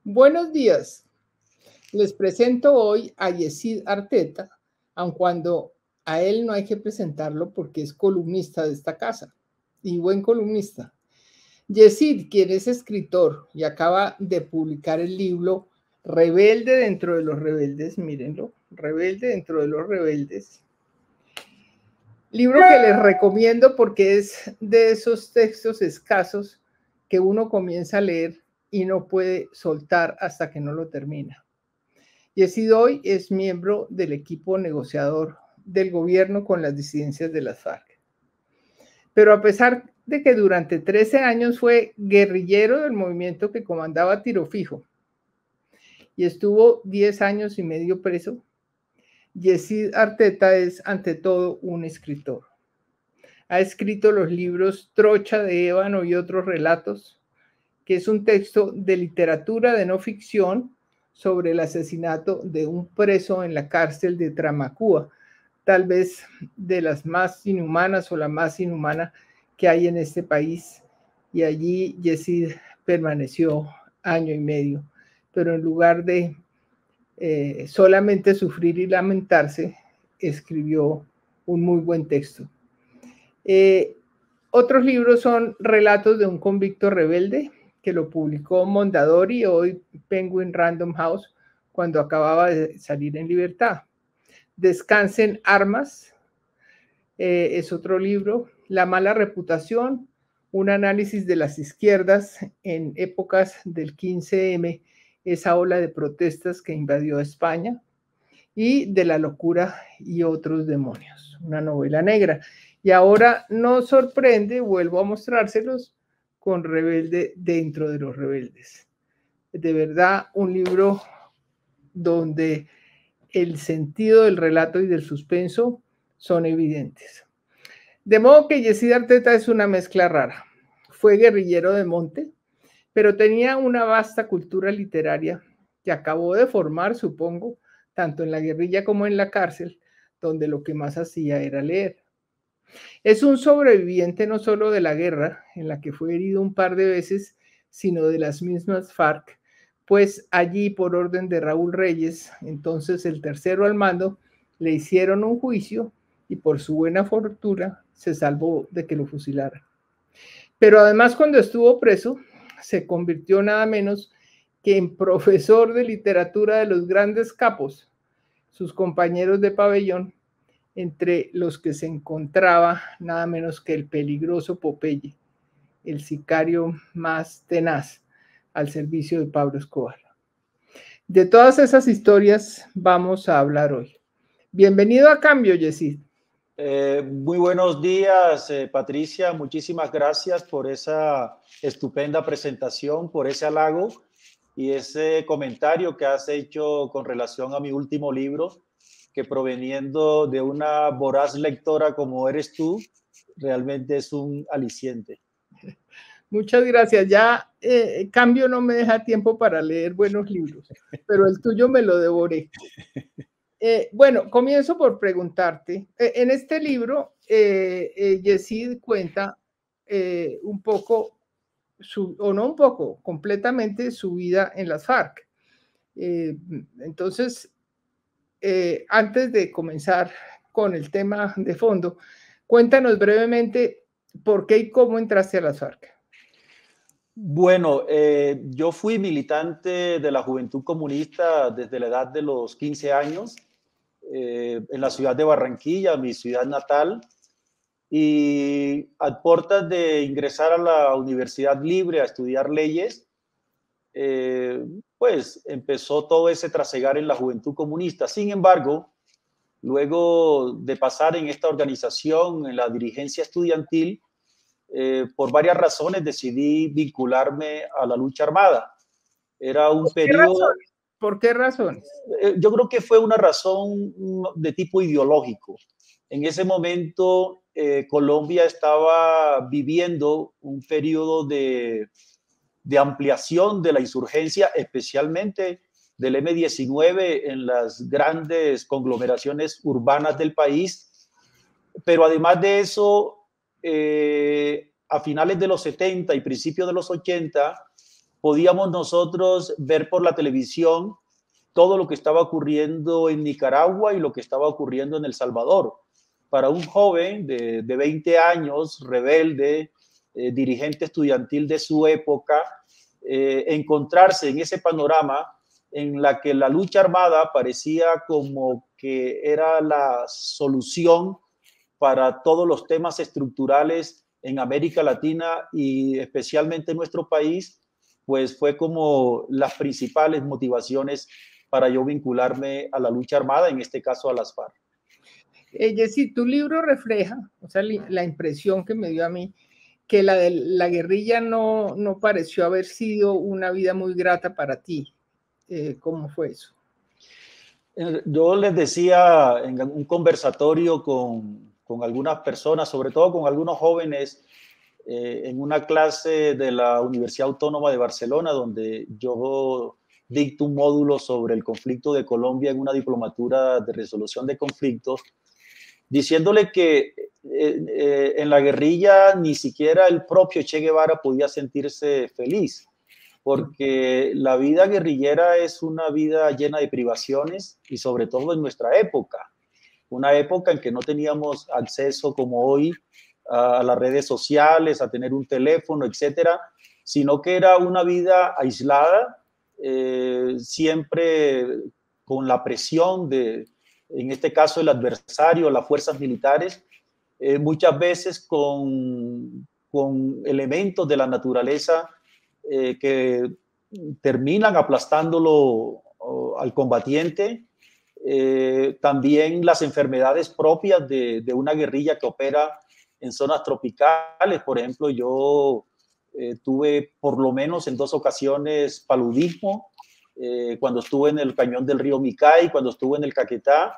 Buenos días. Les presento hoy a Yesid Arteta, aun cuando a él no hay que presentarlo porque es columnista de esta casa y buen columnista. Yesid, quien es escritor y acaba de publicar el libro Rebelde dentro de los rebeldes, mírenlo, Rebelde dentro de los rebeldes. Libro que les recomiendo porque es de esos textos escasos que uno comienza a leer y no puede soltar hasta que no lo termina. Yesid hoy es miembro del equipo negociador del gobierno con las disidencias de las FARC. Pero a pesar de que durante 13 años fue guerrillero del movimiento que comandaba Tiro Fijo y estuvo 10 años y medio preso, Yesid Arteta es ante todo un escritor. Ha escrito los libros Trocha de Ébano y otros relatos, que es un texto de literatura de no ficción sobre el asesinato de un preso en la cárcel de Tramacúa, tal vez de las más inhumanas o la más inhumana que hay en este país. Y allí Yesid permaneció año y medio, pero en lugar de solamente sufrir y lamentarse, escribió un muy buen texto. Otros libros son Relatos de un convicto rebelde, que lo publicó Mondadori, hoy Penguin Random House, cuando acababa de salir en libertad. Descansen armas, es otro libro. La mala reputación, un análisis de las izquierdas en épocas del 15M, esa ola de protestas que invadió España, y de la locura y otros demonios, una novela negra. Y ahora nos sorprende, vuelvo a mostrárselos, con Rebelde dentro de los rebeldes. De verdad, un libro donde el sentido del relato y del suspenso son evidentes. De modo que Yesid Arteta es una mezcla rara. Fue guerrillero de monte, pero tenía una vasta cultura literaria que acabó de formar, supongo, tanto en la guerrilla como en la cárcel, donde lo que más hacía era leer. Es un sobreviviente no solo de la guerra, en la que fue herido un par de veces, sino de las mismas FARC, pues allí, por orden de Raúl Reyes, entonces el tercero al mando, le hicieron un juicio y por su buena fortuna se salvó de que lo fusilaran. Pero además, cuando estuvo preso, se convirtió nada menos que en profesor de literatura de los grandes capos, sus compañeros de pabellón, entre los que se encontraba nada menos que el peligroso Popeye, el sicario más tenaz al servicio de Pablo Escobar. De todas esas historias vamos a hablar hoy. Bienvenido a Cambio, Yesid. Muy buenos días, Patricia. Muchísimas gracias por esa estupenda presentación, por ese halago y ese comentario que has hecho con relación a mi último libro, que proveniendo de una voraz lectora como eres tú, realmente es un aliciente. Muchas gracias. Ya Cambio no me deja tiempo para leer buenos libros, pero el tuyo me lo devoré. Bueno, comienzo por preguntarte. En este libro, Yesid cuenta un poco, o no un poco, completamente su vida en las FARC. Entonces, antes de comenzar con el tema de fondo, cuéntanos brevemente por qué y cómo entraste a las FARC. Bueno, yo fui militante de la Juventud Comunista desde la edad de los 15 años en la ciudad de Barranquilla, mi ciudad natal, y a puertas de ingresar a la Universidad Libre a estudiar leyes, pues empezó todo ese trasegar en la Juventud Comunista. Sin embargo, luego de pasar en esta organización, en la dirigencia estudiantil, por varias razones decidí vincularme a la lucha armada. Era un periodo... ¿Por qué razones? Yo creo que fue una razón de tipo ideológico. En ese momento, Colombia estaba viviendo un periodo de ampliación de la insurgencia, especialmente del M-19 en las grandes conglomeraciones urbanas del país. Pero además de eso, a finales de los 70 y principios de los 80, podíamos nosotros ver por la televisión todo lo que estaba ocurriendo en Nicaragua y lo que estaba ocurriendo en El Salvador. Para un joven de 20 años, rebelde, dirigente estudiantil de su época, encontrarse en ese panorama en la que la lucha armada parecía como que era la solución para todos los temas estructurales en América Latina y especialmente en nuestro país, pues fue como las principales motivaciones para yo vincularme a la lucha armada, en este caso a las FARC. Jessy, tu libro refleja, o sea, la impresión que me dio a mí, que la de la guerrilla no pareció haber sido una vida muy grata para ti. ¿Cómo fue eso? Yo les decía en un conversatorio con algunas personas, sobre todo con algunos jóvenes, en una clase de la Universidad Autónoma de Barcelona, donde yo dicto un módulo sobre el conflicto de Colombia en una diplomatura de resolución de conflictos, diciéndole que en la guerrilla ni siquiera el propio Che Guevara podía sentirse feliz, porque la vida guerrillera es una vida llena de privaciones y sobre todo en nuestra época, una época en que no teníamos acceso como hoy a las redes sociales, a tener un teléfono, etcétera, sino que era una vida aislada, siempre con la presión de, en este caso, el adversario, las fuerzas militares, muchas veces con elementos de la naturaleza que terminan aplastándolo al combatiente. También las enfermedades propias de una guerrilla que opera en zonas tropicales. Por ejemplo, yo tuve por lo menos en 2 ocasiones paludismo, cuando estuve en el cañón del río Micay, cuando estuve en el Caquetá,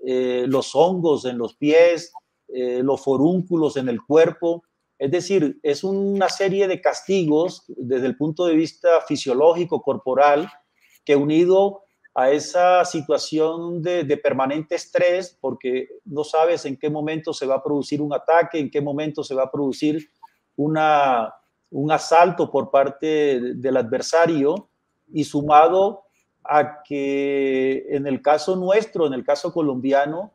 los hongos en los pies, los forúnculos en el cuerpo. Es decir, es una serie de castigos desde el punto de vista fisiológico, corporal, que unido a esa situación de permanente estrés, porque no sabes en qué momento se va a producir un ataque, en qué momento se va a producir un asalto por parte del adversario, y sumado a que en el caso nuestro, en el caso colombiano,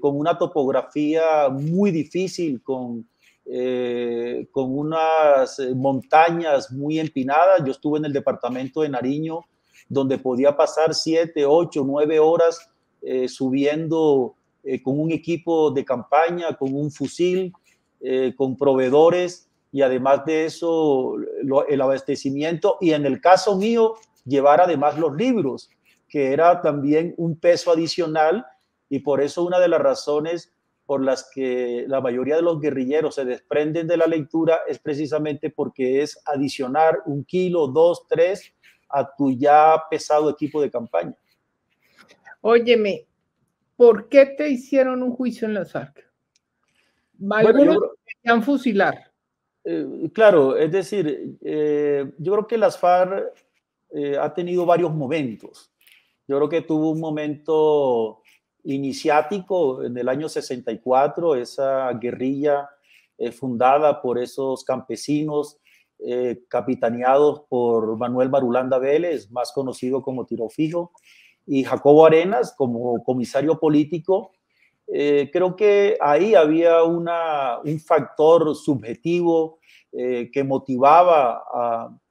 con una topografía muy difícil, con unas montañas muy empinadas. Yo estuve en el departamento de Nariño, donde podía pasar 7, 8, 9 horas subiendo con un equipo de campaña, con un fusil, con proveedores y además de eso el abastecimiento, y en el caso mío llevar además los libros, que era también un peso adicional, y por eso una de las razones por las que la mayoría de los guerrilleros se desprenden de la lectura es precisamente porque es adicionar 1 kilo, 2, 3 a tu ya pesado equipo de campaña. Óyeme, ¿por qué te hicieron un juicio en las FARC? Algunos querían fusilar. Claro, es decir, yo creo que las FARC ha tenido varios momentos. Yo creo que tuvo un momento iniciático en el año 64, esa guerrilla fundada por esos campesinos capitaneados por Manuel Marulanda Vélez, más conocido como Tiro Fijo, y Jacobo Arenas como comisario político. Creo que ahí había un factor subjetivo que motivaba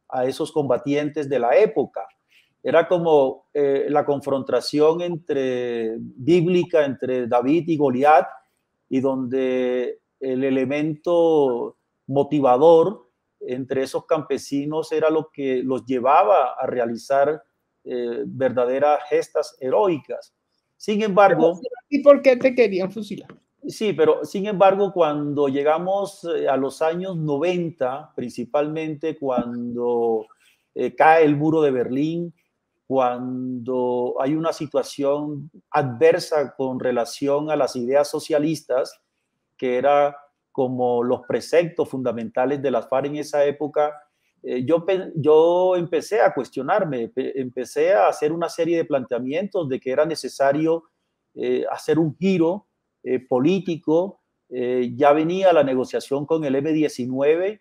a esos combatientes de la época. Era como la confrontación bíblica entre David y Goliat, y donde el elemento motivador entre esos campesinos era lo que los llevaba a realizar verdaderas gestas heroicas. Sin embargo... ¿Y por qué te querían fusilar? Sí, pero sin embargo, cuando llegamos a los años 90, principalmente cuando cae el muro de Berlín, cuando hay una situación adversa con relación a las ideas socialistas, que era como los preceptos fundamentales de las FARC en esa época, yo empecé a cuestionarme, empecé a hacer una serie de planteamientos de que era necesario hacer un giro político. Ya venía la negociación con el M-19,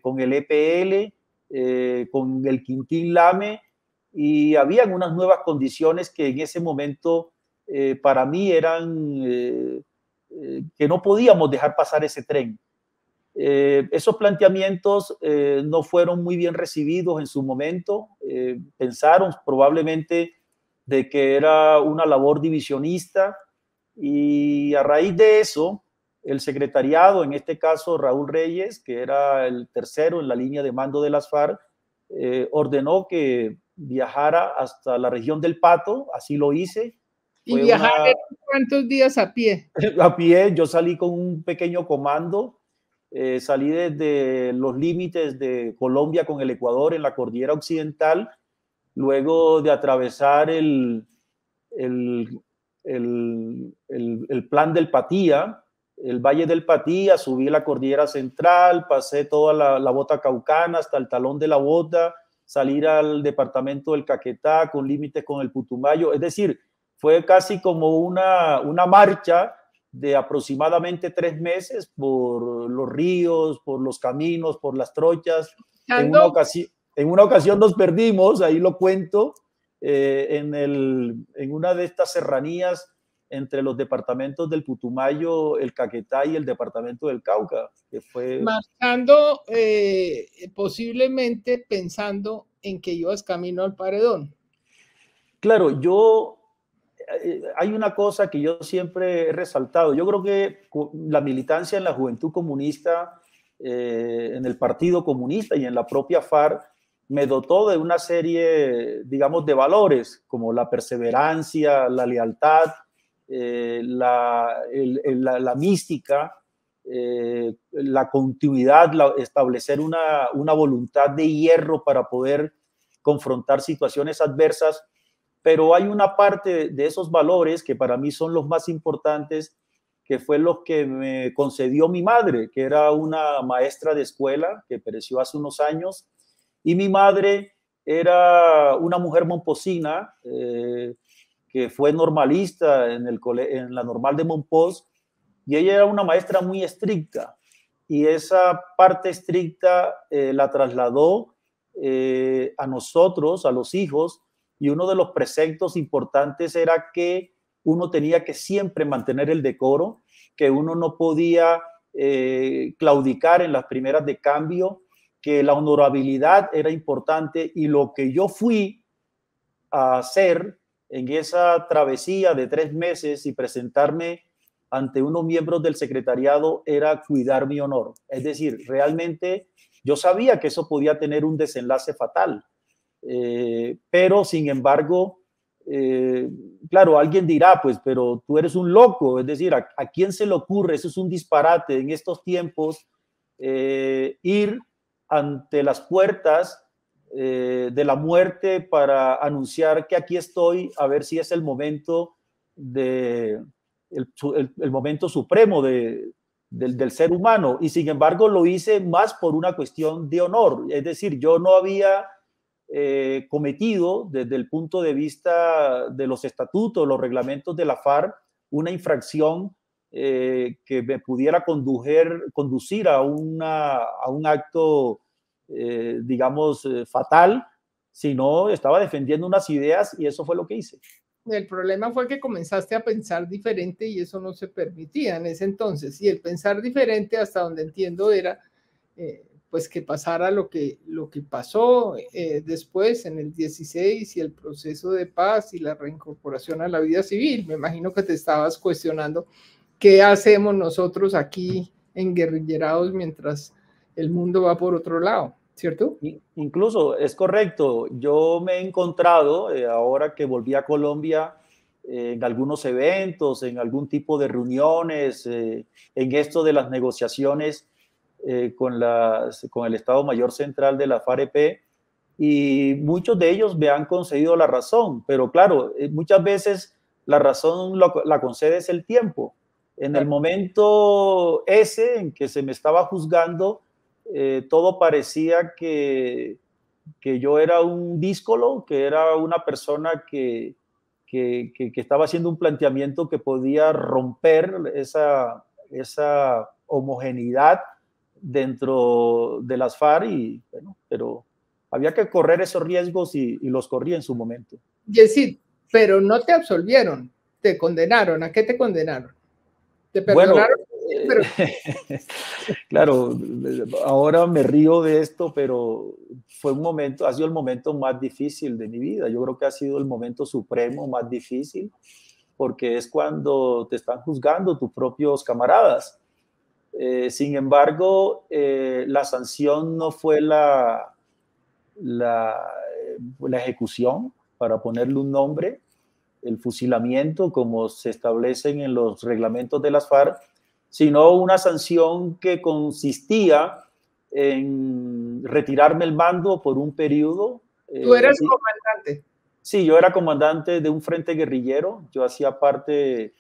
con el EPL, con el Quintín Lame, y habían unas nuevas condiciones que en ese momento para mí eran que no podíamos dejar pasar ese tren. Esos planteamientos no fueron muy bien recibidos en su momento. Pensaron probablemente de que era una labor divisionista, y a raíz de eso, el secretariado, en este caso Raúl Reyes, que era el tercero en la línea de mando de las FARC, ordenó que viajara hasta la región del Pato. Así lo hice. ¿Y viajar cuántos días a pie? A pie. Yo salí con un pequeño comando. Salí desde los límites de Colombia con el Ecuador en la cordillera occidental, luego de atravesar el plan del Patía, el Valle del Patía, subí la cordillera central, pasé toda la bota caucana hasta el talón de la bota, salir al departamento del Caquetá con límites con el Putumayo. Es decir, fue casi como una marcha de aproximadamente 3 meses por los ríos, por los caminos, por las trochas. En una ocasión nos perdimos, ahí lo cuento, en una de estas serranías entre los departamentos del Putumayo, el Caquetá y el departamento del Cauca, que fue... Marchando, posiblemente pensando en que ibas camino al paredón. Claro, hay una cosa que yo siempre he resaltado. Yo creo que la militancia en la Juventud Comunista, en el Partido Comunista y en la propia FARC, me dotó de una serie, digamos, de valores, como la perseverancia, la lealtad, la mística, la continuidad, establecer una voluntad de hierro para poder confrontar situaciones adversas. Pero hay una parte de esos valores que para mí son los más importantes, que fue lo que me concedió mi madre, que era una maestra de escuela que pereció hace unos años, y mi madre era una mujer momposina, que fue normalista en la Normal de Mompós, y ella era una maestra muy estricta, y esa parte estricta la trasladó a nosotros, a los hijos, y uno de los preceptos importantes era que uno tenía que siempre mantener el decoro, que uno no podía claudicar en las primeras de cambio, que la honorabilidad era importante, y lo que yo fui a hacer en esa travesía de 3 meses y presentarme ante unos miembros del secretariado era cuidar mi honor. Es decir, realmente yo sabía que eso podía tener un desenlace fatal. Pero sin embargo, claro, alguien dirá, pues, pero tú eres un loco. Es decir, ¿a quién se le ocurre? Eso es un disparate en estos tiempos, ir ante las puertas de la muerte para anunciar que aquí estoy, a ver si es el momento el momento supremo del ser humano. Y sin embargo lo hice más por una cuestión de honor. Es decir, yo no había cometido desde el punto de vista de los estatutos, los reglamentos de la FARC, una infracción que me pudiera conducir a un acto, digamos, fatal, sino estaba defendiendo unas ideas, y eso fue lo que hice. El problema fue que comenzaste a pensar diferente y eso no se permitía en ese entonces. Y el pensar diferente, hasta donde entiendo, era pues que pasara lo que pasó después en el 16 y el proceso de paz y la reincorporación a la vida civil. Me imagino que te estabas cuestionando qué hacemos nosotros aquí enguerrillerados mientras el mundo va por otro lado, ¿cierto? Incluso es correcto. Yo me he encontrado, ahora que volví a Colombia, en algunos eventos, en algún tipo de reuniones, en esto de las negociaciones con el Estado Mayor Central de la FAREP, y muchos de ellos me han concedido la razón, pero claro, muchas veces la razón la concede es el tiempo. En el momento ese en que se me estaba juzgando, todo parecía que yo era un díscolo, que era una persona que estaba haciendo un planteamiento que podía romper esa homogeneidad dentro de las FARC, y bueno, pero había que correr esos riesgos y los corrí en su momento. Yesid, pero no te absolvieron, te condenaron. ¿A qué te condenaron? ¿Te perdonaron? Bueno, claro, ahora me río de esto, pero fue un momento, ha sido el momento más difícil de mi vida. Yo creo que ha sido el momento supremo más difícil, porque es cuando te están juzgando tus propios camaradas. Sin embargo, la sanción no fue la ejecución, para ponerle un nombre, el fusilamiento, como se establecen en los reglamentos de las FARC, sino una sanción que consistía en retirarme el mando por un periodo. ¿Tú eras comandante? Sí, yo era comandante de un frente guerrillero. Yo hacía parte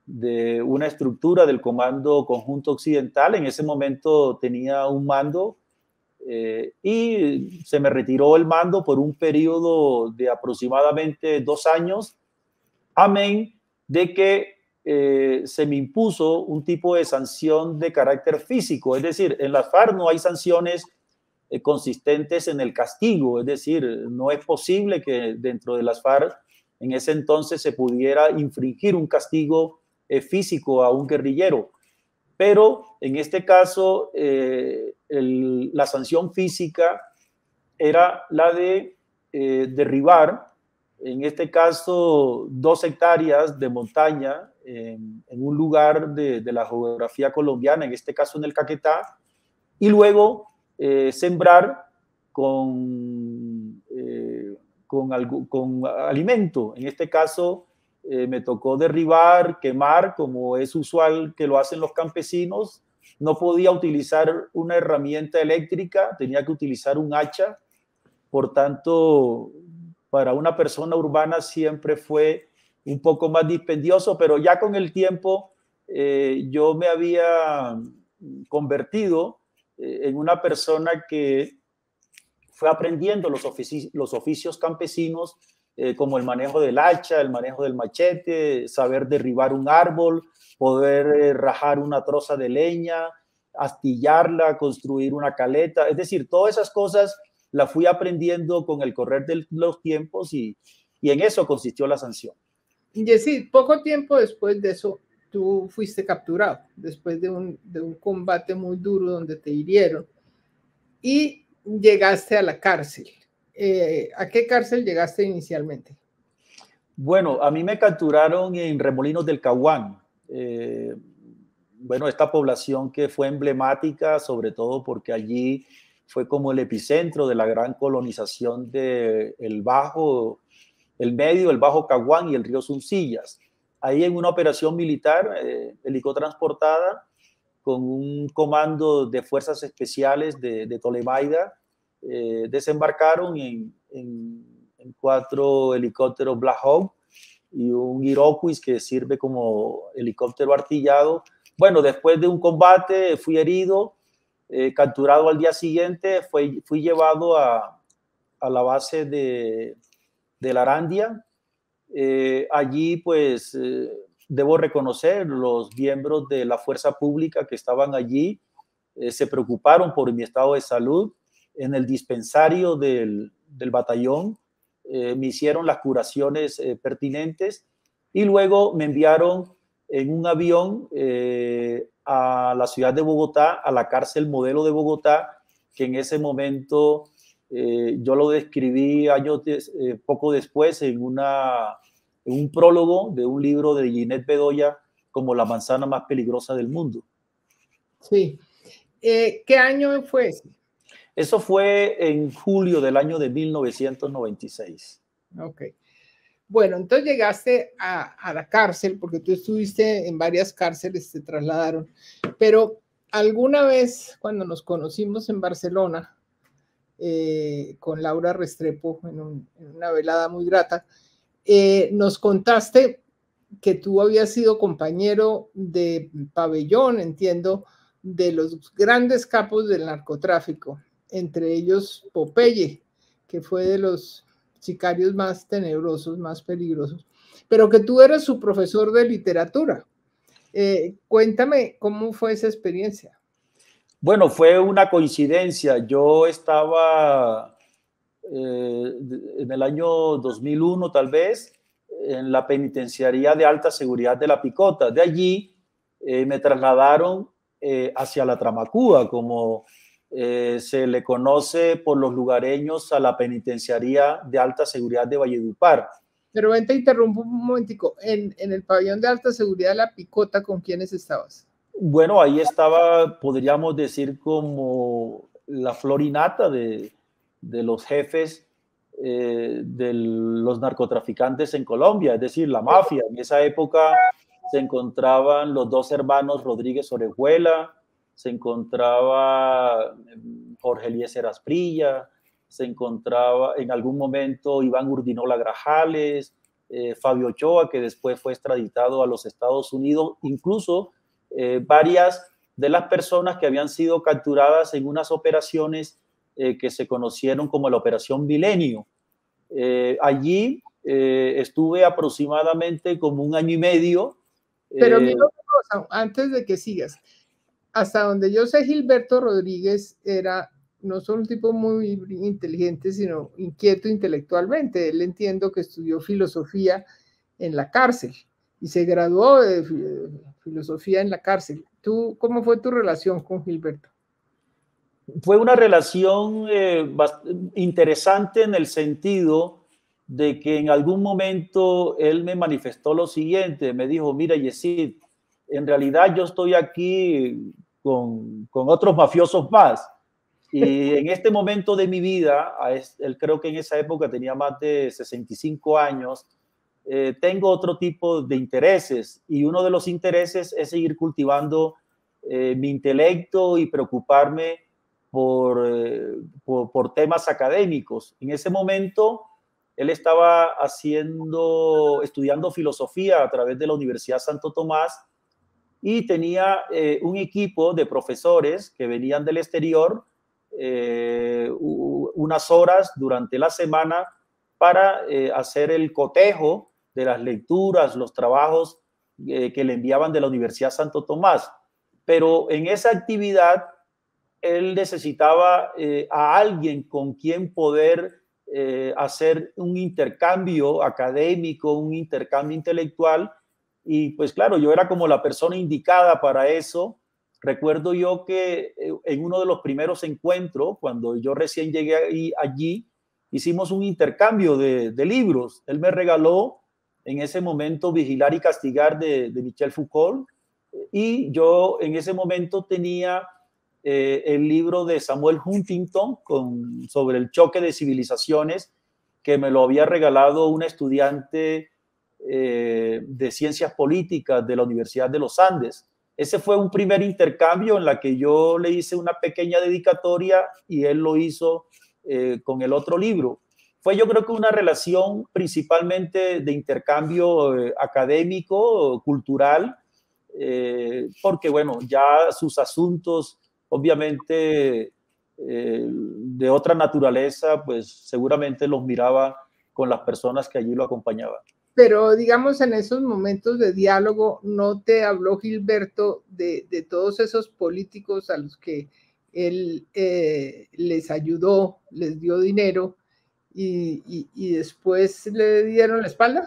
de una estructura del Comando Conjunto Occidental. En ese momento tenía un mando y se me retiró el mando por un periodo de aproximadamente 2 años, amén de que se me impuso un tipo de sanción de carácter físico. Es decir, en las FARC no hay sanciones consistentes en el castigo, es decir, no es posible que dentro de las FARC en ese entonces se pudiera infringir un castigo físico a un guerrillero, pero en este caso la sanción física era la de derribar, en este caso, 2 hectáreas de montaña en un lugar de la geografía colombiana, en este caso en el Caquetá, y luego sembrar con alimento. En este caso, me tocó derribar, quemar, como es usual que lo hacen los campesinos. No podía utilizar una herramienta eléctrica, tenía que utilizar un hacha. Por tanto, para una persona urbana siempre fue un poco más dispendioso, pero ya con el tiempo yo me había convertido en una persona que fue aprendiendo los oficios campesinos, como el manejo del hacha, el manejo del machete, saber derribar un árbol, poder rajar una troza de leña, astillarla, construir una caleta. Es decir, todas esas cosas la fui aprendiendo con el correr de los tiempos y en eso consistió la sanción. Yesid, poco tiempo después de eso, tú fuiste capturado, después de un combate muy duro donde te hirieron y llegaste a la cárcel. ¿A qué cárcel llegaste inicialmente? Bueno, a mí me capturaron en Remolinos del Caguán. Bueno, esta población que fue emblemática, sobre todo porque allí fue como el epicentro de la gran colonización del medio, el Bajo Caguán y el río Suncillas. Ahí en una operación militar helicotransportada con un comando de fuerzas especiales de Tolemaida, desembarcaron en 4 helicópteros Black Hawk y un Iroquois que sirve como helicóptero artillado. Bueno, después de un combate fui herido, capturado al día siguiente, fui llevado a la base de la Arandia. Allí, pues, debo reconocer, los miembros de la fuerza pública que estaban allí se preocuparon por mi estado de salud. En el dispensario del batallón me hicieron las curaciones pertinentes y luego me enviaron en un avión a la ciudad de Bogotá, a la cárcel modelo de Bogotá, que en ese momento yo lo describí poco después en un prólogo de un libro de Ginette Bedoya como la manzana más peligrosa del mundo. Sí. ¿Qué año fue ese? Eso fue en julio del año de 1996. Ok. Bueno, entonces llegaste a la cárcel, porque tú estuviste en varias cárceles, te trasladaron, pero alguna vez cuando nos conocimos en Barcelona, con Laura Restrepo, en una velada muy grata, nos contaste que tú habías sido compañero de pabellón, entiendo, de los grandes capos del narcotráfico, entre ellos Popeye, que fue de los sicarios más tenebrosos, más peligrosos, pero que tú eras su profesor de literatura. Cuéntame cómo fue esa experiencia. Bueno, fue una coincidencia. Yo estaba en el año 2001 tal vez, en la penitenciaría de alta seguridad de La Picota. De allí me trasladaron hacia la Tramacúa, como se le conoce por los lugareños a la penitenciaría de alta seguridad de Valledupar. Pero ven, te interrumpo un momentico. En el pabellón de alta seguridad de La Picota, ¿con quiénes estabas? Bueno, ahí estaba, podríamos decir, como la florinata de los jefes de los narcotraficantes en Colombia, es decir, la mafia. En esa época se encontraban los dos hermanos Rodríguez Orejuela, se encontraba Jorge Eliezer Asprilla, se encontraba en algún momento Iván Urdinola Grajales, Fabio Ochoa, que después fue extraditado a los Estados Unidos, incluso varias de las personas que habían sido capturadas en unas operaciones que se conocieron como la Operación Milenio. Allí estuve aproximadamente como 1 año y medio. Pero mira una cosa, antes de que sigas, hasta donde yo sé, Gilberto Rodríguez era no solo un tipo muy inteligente, sino inquieto intelectualmente. Él entiendo que estudió filosofía en la cárcel y se graduó de filosofía en la cárcel. ¿Tú, cómo fue tu relación con Gilberto? Fue una relación interesante en el sentido de que en algún momento él me manifestó lo siguiente, me dijo, mira, Yesid, en realidad yo estoy aquí con otros mafiosos más, y en este momento de mi vida, él creo que en esa época tenía más de 65 años, tengo otro tipo de intereses, y uno de los intereses es seguir cultivando mi intelecto y preocuparme por temas académicos. En ese momento, él estaba estudiando filosofía a través de la Universidad Santo Tomás y tenía un equipo de profesores que venían del exterior unas horas durante la semana para hacer el cotejo de las lecturas, los trabajos que le enviaban de la Universidad Santo Tomás. Pero en esa actividad, él necesitaba a alguien con quien poder hacer un intercambio académico, un intercambio intelectual, y pues claro, yo era como la persona indicada para eso. Recuerdo yo que en uno de los primeros encuentros, cuando yo recién llegué allí, hicimos un intercambio de libros. Él me regaló en ese momento Vigilar y Castigar de Michel Foucault, y yo en ese momento tenía el libro de Samuel Huntington sobre el choque de civilizaciones, que me lo había regalado una estudiante de ciencias políticas de la Universidad de los Andes. Ese fue un primer intercambio en la que yo le hice una pequeña dedicatoria y él lo hizo con el otro libro. Fue, yo creo que una relación principalmente de intercambio académico, cultural, porque bueno, ya sus asuntos obviamente de otra naturaleza, pues seguramente los miraba con las personas que allí lo acompañaban. Pero digamos, en esos momentos de diálogo, ¿no te habló Gilberto de todos esos políticos a los que él les ayudó, les dio dinero y después le dieron la espalda?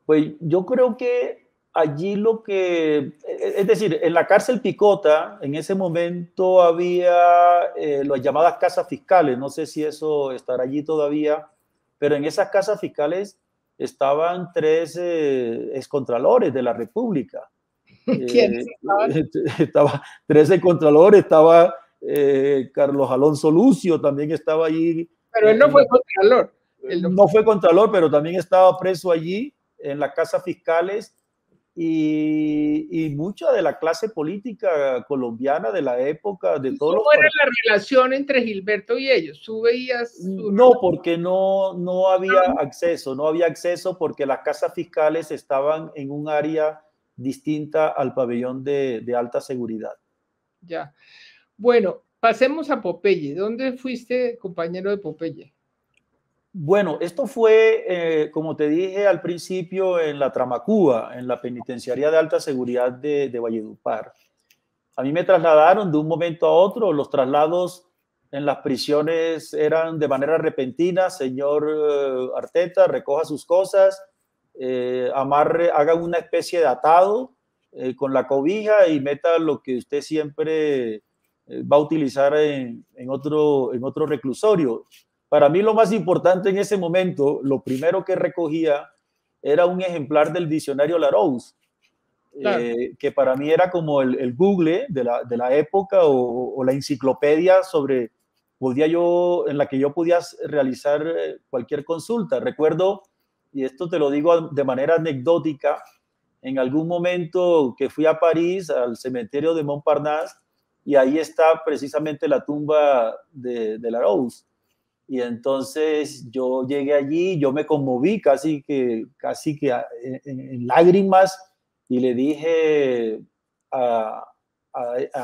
Pues yo creo que allí es decir, en la cárcel Picota, en ese momento había las llamadas casas fiscales, no sé si eso estará allí todavía, pero en esas casas fiscales estaban 3 excontralores de la República. ¿Quiénes estaban? Estaba 13 contralores, estaba Carlos Alonso Lucio, también estaba allí. Pero él no fue contralor. No fue contralor, pero también estaba preso allí en las casas fiscales, y mucha de la clase política colombiana de la época, de todos los... ¿Cómo era la relación entre Gilberto y ellos? ¿Tú veías? No, porque no había acceso, no había acceso porque las casas fiscales estaban en un área distinta al pabellón de alta seguridad. Ya. Bueno, pasemos a Popeye. ¿Dónde fuiste compañero de Popeye? Bueno, esto fue, como te dije al principio, en la Tramacúa, en la penitenciaría de alta seguridad de Valledupar. A mí me trasladaron de un momento a otro. Los traslados en las prisiones eran de manera repentina: señor Arteta, recoja sus cosas, amarre, haga una especie de atado con la cobija y meta lo que usted siempre va a utilizar en otro reclusorio. Para mí lo más importante en ese momento, lo primero que recogía era un ejemplar del diccionario Larousse, Claro. que para mí era como el Google de la época, o la enciclopedia en la que yo podía realizar cualquier consulta. Recuerdo, y esto te lo digo de manera anecdótica, en algún momento que fui a París, al cementerio de Montparnasse, y ahí está precisamente la tumba de Larousse. Y entonces yo llegué allí, yo me conmoví casi que en lágrimas, y le dije a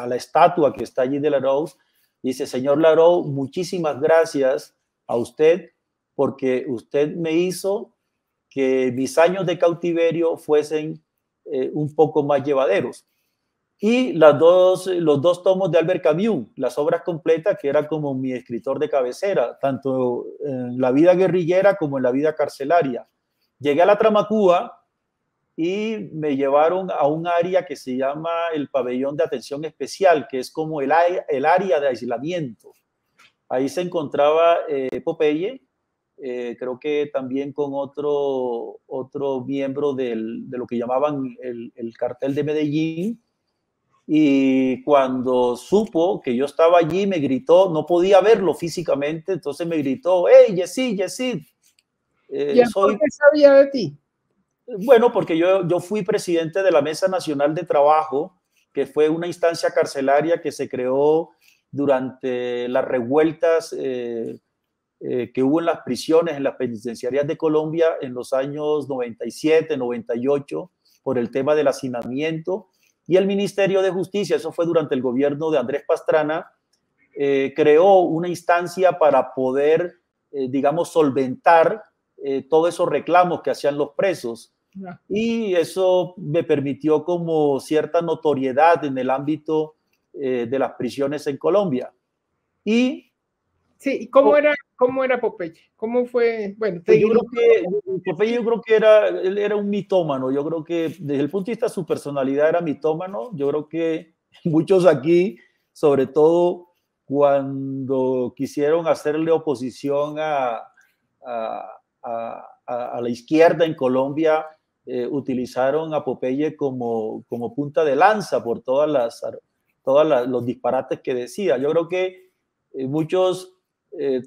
la estatua que está allí de Larousse, dice: señor Larousse, muchísimas gracias a usted, porque usted me hizo que mis años de cautiverio fuesen un poco más llevaderos. Y los dos tomos de Albert Camus, las obras completas, que era como mi escritor de cabecera, tanto en la vida guerrillera como en la vida carcelaria. Llegué a la Tramacúa y me llevaron a un área que se llama el pabellón de atención especial, que es como el área de aislamiento. Ahí se encontraba Popeye, creo que también con otro miembro de lo que llamaban el cartel de Medellín. Y cuando supo que yo estaba allí, me gritó, no podía verlo físicamente, entonces me gritó: hey, Yesid, Yesid. ¿Y él por qué sabía de ti? Bueno, porque yo fui presidente de la Mesa Nacional de Trabajo, que fue una instancia carcelaria que se creó durante las revueltas que hubo en las prisiones, en las penitenciarias de Colombia en los años 97, 98, por el tema del hacinamiento. Y el Ministerio de Justicia, eso fue durante el gobierno de Andrés Pastrana, creó una instancia para poder, digamos, solventar todos esos reclamos que hacían los presos. Y eso me permitió como cierta notoriedad en el ámbito de las prisiones en Colombia. Y sí, ¿cómo era Popeye? ¿Cómo fue? Bueno, pues yo creo que Popeye, él era un mitómano. Yo creo que desde el punto de vista de su personalidad era mitómano. Yo creo que muchos aquí, sobre todo cuando quisieron hacerle oposición a la izquierda en Colombia, utilizaron a Popeye como punta de lanza por todos los disparates que decía. Yo creo que muchos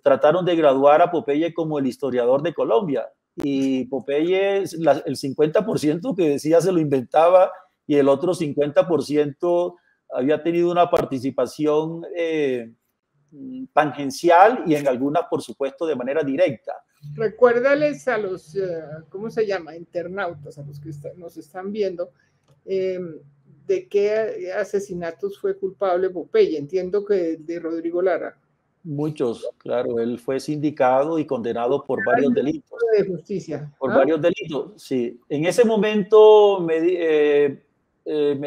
trataron de graduar a Popeye como el historiador de Colombia, y Popeye, el 50% que decía se lo inventaba, y el otro 50% había tenido una participación tangencial, y en algunas, por supuesto, de manera directa. Recuérdales a los, ¿cómo se llama? Internautas, a los que nos están viendo, de qué asesinatos fue culpable Popeye. Entiendo que de Rodrigo Lara. Muchos, claro, él fue sindicado y condenado por varios delitos. De justicia. Por varios delitos, sí. En ese momento me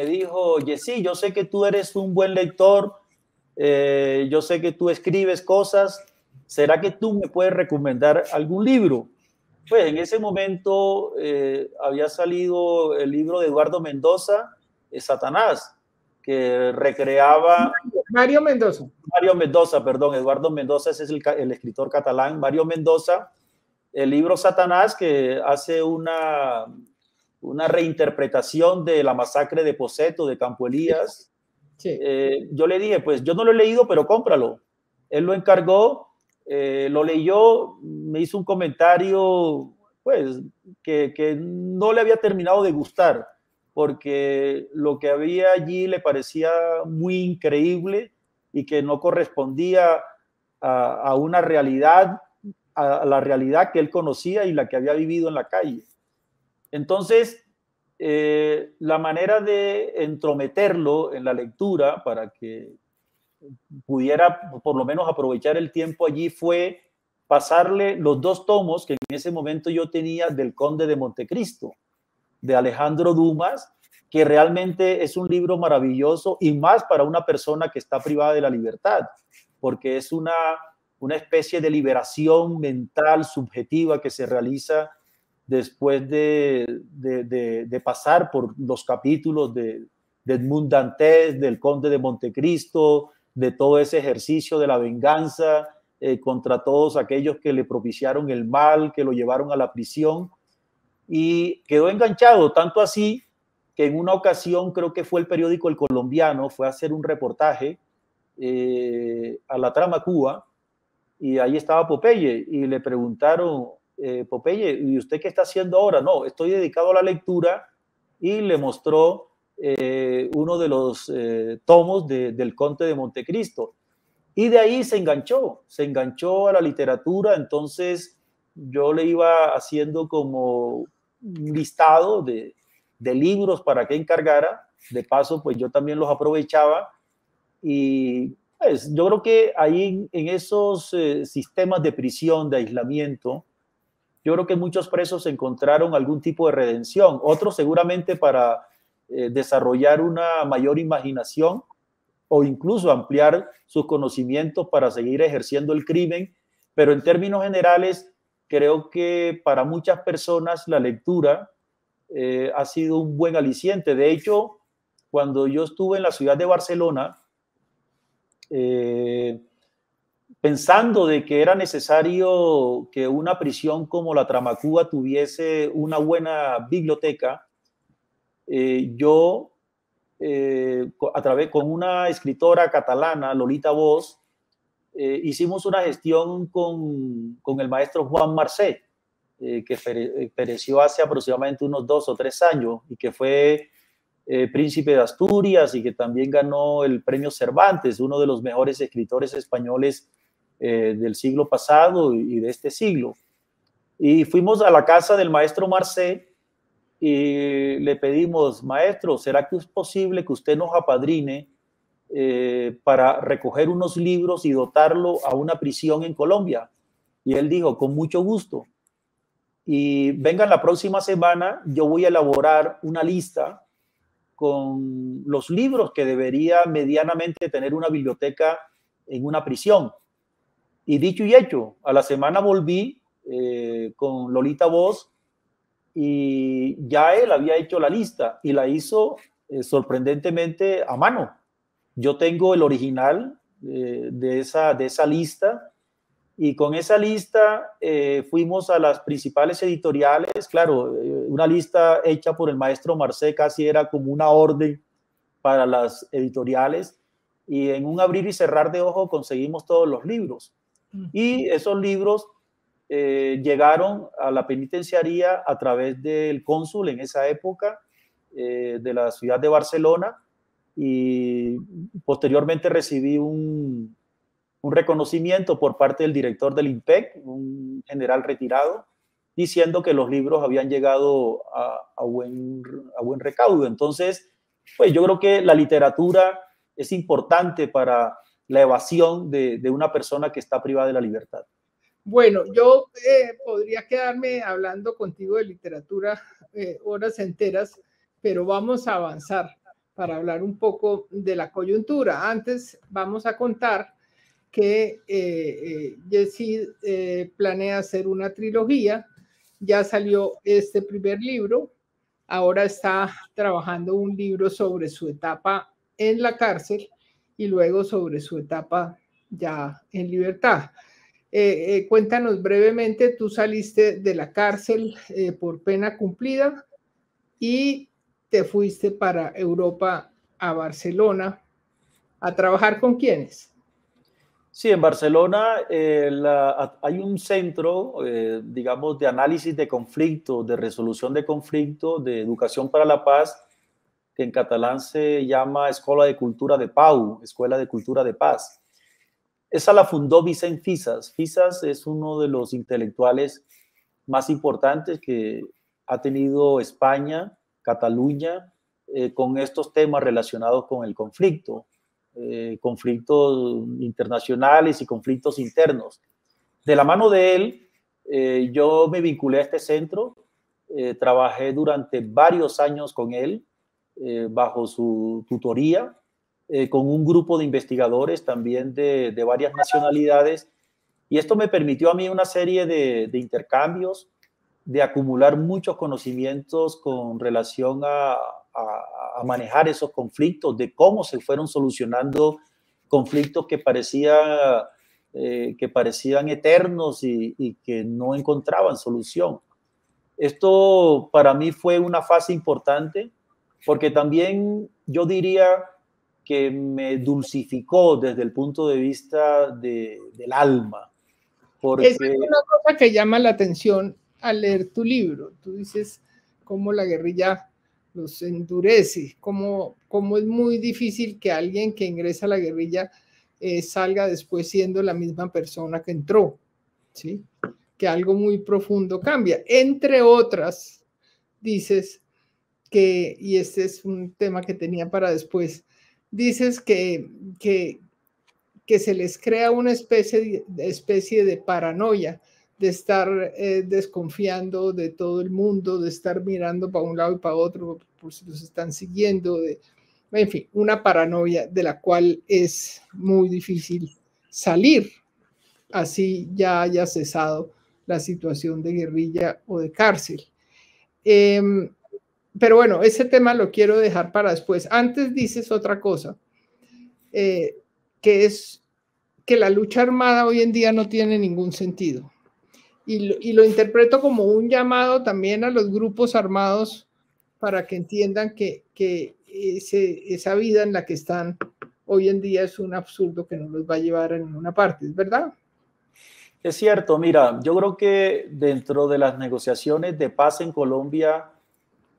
dijo: Yesid, yo sé que tú eres un buen lector, yo sé que tú escribes cosas, ¿será que tú me puedes recomendar algún libro? Pues en ese momento había salido el libro de Eduardo Mendoza, Satanás, que recreaba... Mario Mendoza, perdón, Eduardo Mendoza, ese es el escritor catalán. Mario Mendoza, el libro Satanás, que hace una reinterpretación de la masacre de Poseto, de Campo Elías. Sí. Yo le dije: pues yo no lo he leído, pero cómpralo. Él lo encargó, lo leyó, me hizo un comentario, pues, que no le había terminado de gustar, porque lo que había allí le parecía muy increíble y que no correspondía a una realidad, a la realidad que él conocía y la que había vivido en la calle. Entonces, la manera de entrometerlo en la lectura para que pudiera por lo menos aprovechar el tiempo allí fue pasarle los 2 tomos que en ese momento yo tenía del Conde de Montecristo, de Alejandro Dumas, que realmente es un libro maravilloso, y más para una persona que está privada de la libertad. porque es una especie de liberación mental subjetiva que se realiza después de pasar por los capítulos de Edmond Dantes, del Conde de Montecristo, de todo ese ejercicio de la venganza contra todos aquellos que le propiciaron el mal, que lo llevaron a la prisión, y quedó enganchado, tanto así que en una ocasión, creo que fue el periódico El Colombiano, fue a hacer un reportaje a la Trama Cuba, y ahí estaba Popeye, y le preguntaron, Popeye, ¿y usted qué está haciendo ahora? No, estoy dedicado a la lectura, y le mostró uno de los tomos del Conde de Montecristo, y de ahí se enganchó a la literatura. Entonces yo le iba haciendo como un listado de libros para que encargara, de paso pues yo también los aprovechaba, y pues yo creo que ahí en esos sistemas de prisión, de aislamiento, yo creo que muchos presos encontraron algún tipo de redención, otros seguramente para desarrollar una mayor imaginación o incluso ampliar sus conocimientos para seguir ejerciendo el crimen, pero en términos generales creo que para muchas personas la lectura ha sido un buen aliciente. De hecho, cuando yo estuve en la ciudad de Barcelona, pensando de que era necesario que una prisión como la Tramacuba tuviese una buena biblioteca, yo, a través con una escritora catalana, Lolita Bosch, hicimos una gestión con el maestro Juan Marcé, que pereció hace aproximadamente unos 2 o 3 años y que fue príncipe de Asturias y que también ganó el premio Cervantes, uno de los mejores escritores españoles del siglo pasado y de este siglo. Y fuimos a la casa del maestro Marcé y le pedimos, maestro, ¿será que es posible que usted nos apadrine para recoger unos libros y dotarlo a una prisión en Colombia? Y él dijo, con mucho gusto. Y vengan la próxima semana, yo voy a elaborar una lista con los libros que debería medianamente tener una biblioteca en una prisión. Y dicho y hecho, a la semana volví con Lolita Bosch y ya él había hecho la lista y la hizo sorprendentemente a mano. Yo tengo el original de esa lista, y con esa lista fuimos a las principales editoriales. Claro, una lista hecha por el maestro Marcé casi era como una orden para las editoriales, y en un abrir y cerrar de ojos conseguimos todos los libros. Y esos libros llegaron a la penitenciaría a través del cónsul en esa época de la ciudad de Barcelona, y posteriormente recibí un reconocimiento por parte del director del INPEC, un general retirado, diciendo que los libros habían llegado a buen recaudo. Entonces, pues yo creo que la literatura es importante para la evasión de una persona que está privada de la libertad. Bueno, yo podría quedarme hablando contigo de literatura horas enteras, pero vamos a avanzar para hablar un poco de la coyuntura. Antes vamos a contar que Jesse planea hacer una trilogía. Ya salió este primer libro, ahora está trabajando un libro sobre su etapa en la cárcel y luego sobre su etapa ya en libertad. Cuéntanos brevemente, tú saliste de la cárcel por pena cumplida y te fuiste para Europa, a Barcelona, a trabajar ¿con quiénes? Sí, en Barcelona hay un centro, digamos, de análisis de conflictos, de resolución de conflictos, de educación para la paz, que en catalán se llama Escola de Cultura de Pau, Escuela de Cultura de Paz. Esa la fundó Vicent Fisas. Fisas es uno de los intelectuales más importantes que ha tenido España, Cataluña, con estos temas relacionados con el conflicto. Conflictos internacionales y conflictos internos. De la mano de él, yo me vinculé a este centro, trabajé durante varios años con él, bajo su tutoría, con un grupo de investigadores también de varias nacionalidades, y esto me permitió a mí una serie de intercambios, de acumular muchos conocimientos con relación a manejar esos conflictos, de cómo se fueron solucionando conflictos que parecían eternos y que no encontraban solución. Esto para mí fue una fase importante porque también yo diría que me dulcificó desde el punto de vista del alma. Porque esa es una cosa que llama la atención al leer tu libro. Tú dices cómo la guerrilla los endurece, cómo es muy difícil que alguien que ingresa a la guerrilla salga después siendo la misma persona que entró, ¿sí? Que algo muy profundo cambia. Entre otras, dices que, y este es un tema que tenía para después, dices que se les crea una especie de paranoia, de estar desconfiando de todo el mundo, de estar mirando para un lado y para otro por si los están siguiendo, en fin, una paranoia de la cual es muy difícil salir, así ya haya cesado la situación de guerrilla o de cárcel. Pero bueno, ese tema lo quiero dejar para después. Antes dices otra cosa, que es que la lucha armada hoy en día no tiene ningún sentido. Y lo interpreto como un llamado también a los grupos armados para que entiendan que esa vida en la que están hoy en día es un absurdo que no los va a llevar a ninguna parte, ¿es verdad? Es cierto, mira, yo creo que dentro de las negociaciones de paz en Colombia,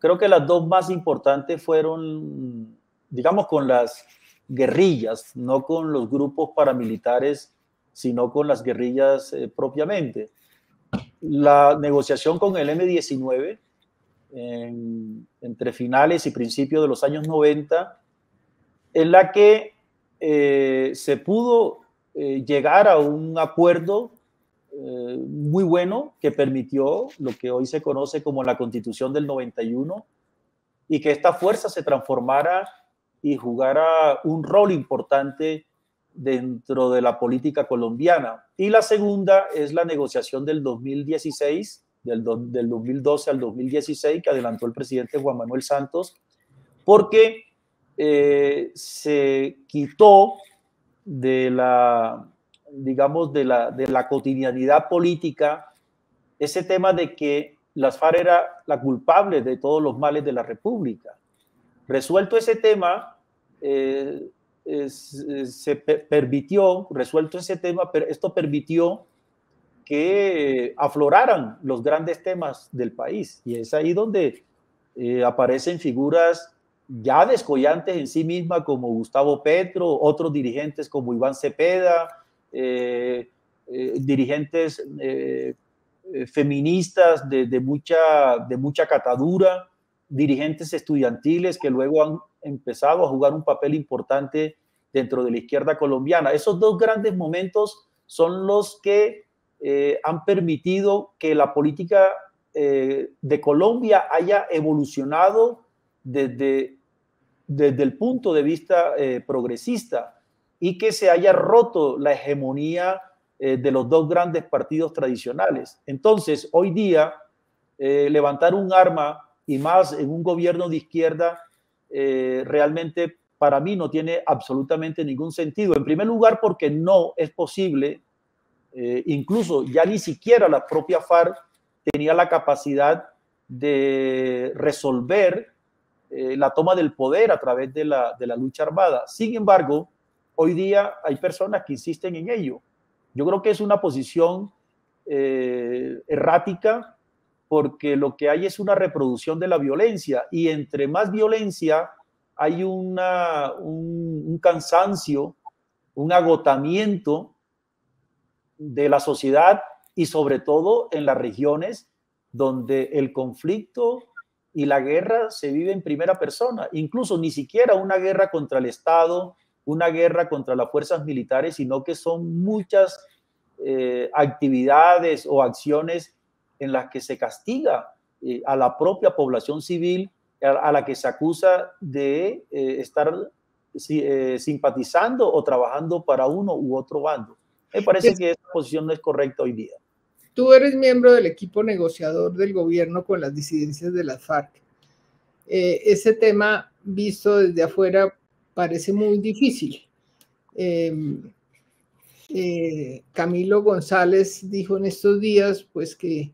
creo que las dos más importantes fueron, digamos, con las guerrillas, no con los grupos paramilitares, sino con las guerrillas propiamente. La negociación con el M-19 entre finales y principios de los años 90, en la que se pudo llegar a un acuerdo muy bueno que permitió lo que hoy se conoce como la Constitución del 91 y que esta fuerza se transformara y jugara un rol importante dentro de la política colombiana. Y la segunda es la negociación del 2016, del 2012 al 2016, que adelantó el presidente Juan Manuel Santos, porque se quitó de la, digamos, de la cotidianidad política ese tema de que las FARC era la culpable de todos los males de la República. Resuelto ese tema, resuelto ese tema, esto permitió que afloraran los grandes temas del país. Y es ahí donde aparecen figuras ya descollantes en sí mismas como Gustavo Petro, otros dirigentes como Iván Cepeda, dirigentes feministas de mucha catadura, dirigentes estudiantiles que luego han empezado a jugar un papel importante dentro de la izquierda colombiana. Esos dos grandes momentos son los que han permitido que la política de Colombia haya evolucionado desde el punto de vista progresista y que se haya roto la hegemonía de los dos grandes partidos tradicionales. Entonces, hoy día, levantar un arma y más en un gobierno de izquierda, realmente para mí no tiene absolutamente ningún sentido. En primer lugar, porque no es posible, incluso ya ni siquiera la propia FARC tenía la capacidad de resolver la toma del poder a través de la lucha armada. Sin embargo, hoy día hay personas que insisten en ello. Yo creo que es una posición errática, porque lo que hay es una reproducción de la violencia, y entre más violencia hay un cansancio, un agotamiento de la sociedad, y sobre todo en las regiones donde el conflicto y la guerra se vive en primera persona, incluso ni siquiera una guerra contra el Estado, una guerra contra las fuerzas militares, sino que son muchas actividades o acciones en las que se castiga a la propia población civil, a la que se acusa de estar simpatizando o trabajando para uno u otro bando. Me parece que esa posición no es correcta hoy día. Tú eres miembro del equipo negociador del gobierno con las disidencias de las FARC. Ese tema, visto desde afuera, parece muy difícil. Camilo González dijo en estos días, pues, que